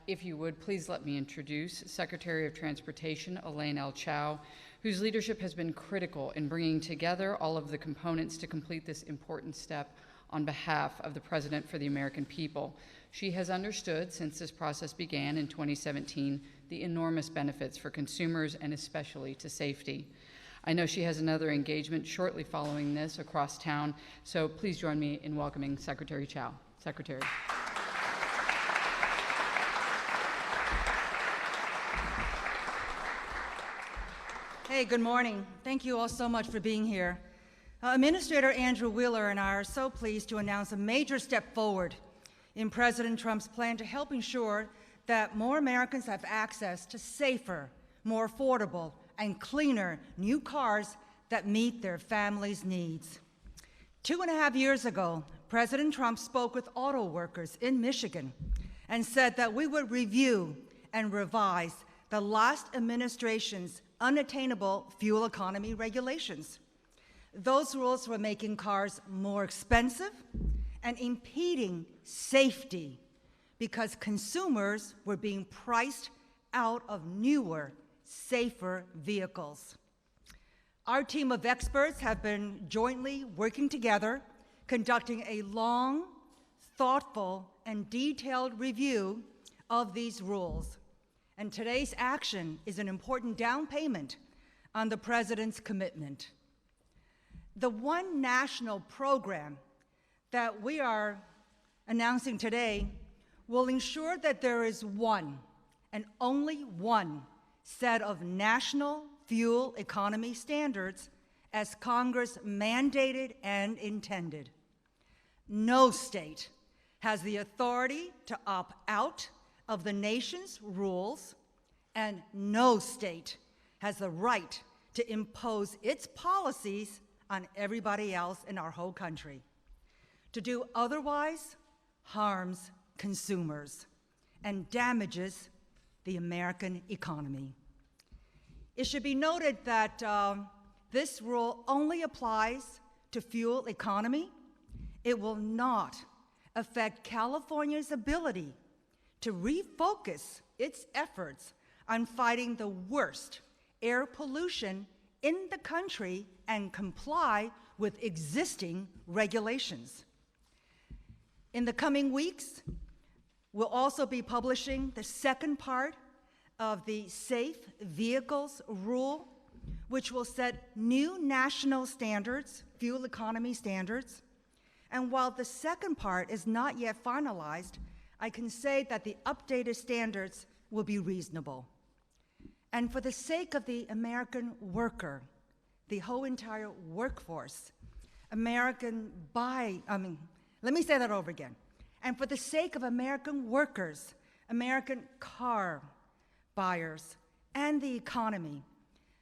if you would, please let me introduce Secretary of Transportation Elaine Chao, whose leadership has been critical in bringing together all of the components to complete this important step on behalf of the President for the American people. She has understood since this process began in 2017 the enormous benefits for consumers and especially to safety. I know she has another engagement shortly following this across town, so please join me in welcoming Secretary Chao. Secretary. Hey, good morning. Thank you all so much for being here. Administrator Andrew Wheeler and I are so pleased to announce a major step forward in President Trump's plan to help ensure that more Americans have access to safer, more affordable, and cleaner new cars that meet their families' needs. 2.5 years ago, President Trump spoke with auto workers in Michigan and said that we would review and revise the last administration's unattainable fuel economy regulations. Those rules were making cars more expensive and impeding safety because consumers were being priced out of newer, safer vehicles. Our team of experts have been jointly working together, conducting a long, thoughtful, and detailed review of these rules. And today's action is an important down payment on the President's commitment. The one national program that we are announcing today will ensure that there is one, and only one, set of national fuel economy standards as Congress mandated and intended. No state has the authority to opt out of the nation's rules, and no state has the right to impose its policies on everybody else in our whole country. To do otherwise harms consumers and damages the American economy. It should be noted that this rule only applies to fuel economy. It will not affect California's ability to refocus its efforts on fighting the worst air pollution in the country and comply with existing regulations. In the coming weeks, we'll also be publishing the second part of the Safe Vehicles Rule, which will set new national standards, fuel economy standards. And while the second part is not yet finalized, I can say that the updated standards will be reasonable. And for the sake of the American worker, the whole entire workforce, let me say that over again. And for the sake of American workers, American car buyers, and the economy,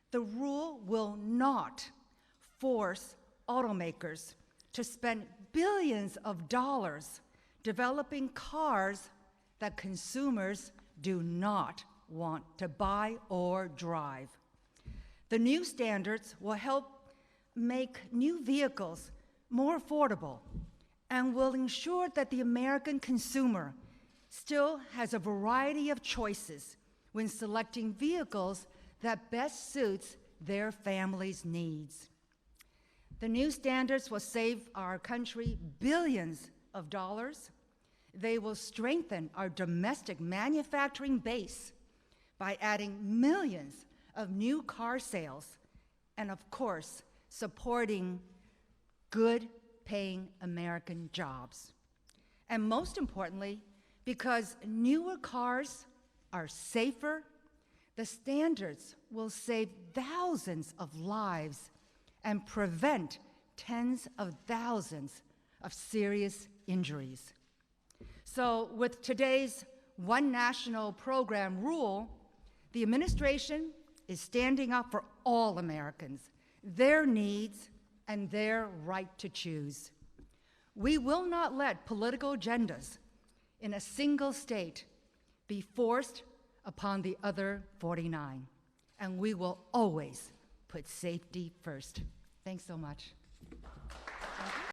the rule will not force automakers to spend billions of dollars developing cars that consumers do not want to buy or drive. The new standards will help make new vehicles more affordable and will ensure that the American consumer still has a variety of choices when selecting vehicles that best suits their family's needs. The new standards will save our country billions of dollars. They will strengthen our domestic manufacturing base by adding millions of new car sales and, of course, supporting good-paying American jobs. And most importantly, because newer cars are safer, the standards will save thousands of lives and prevent tens of thousands of serious injuries. So with today's One National Program rule, the administration is standing up for all Americans, their needs, and their right to choose. We will not let political agendas in a single state be forced upon the other 49, and we will always put safety first. Thanks so much.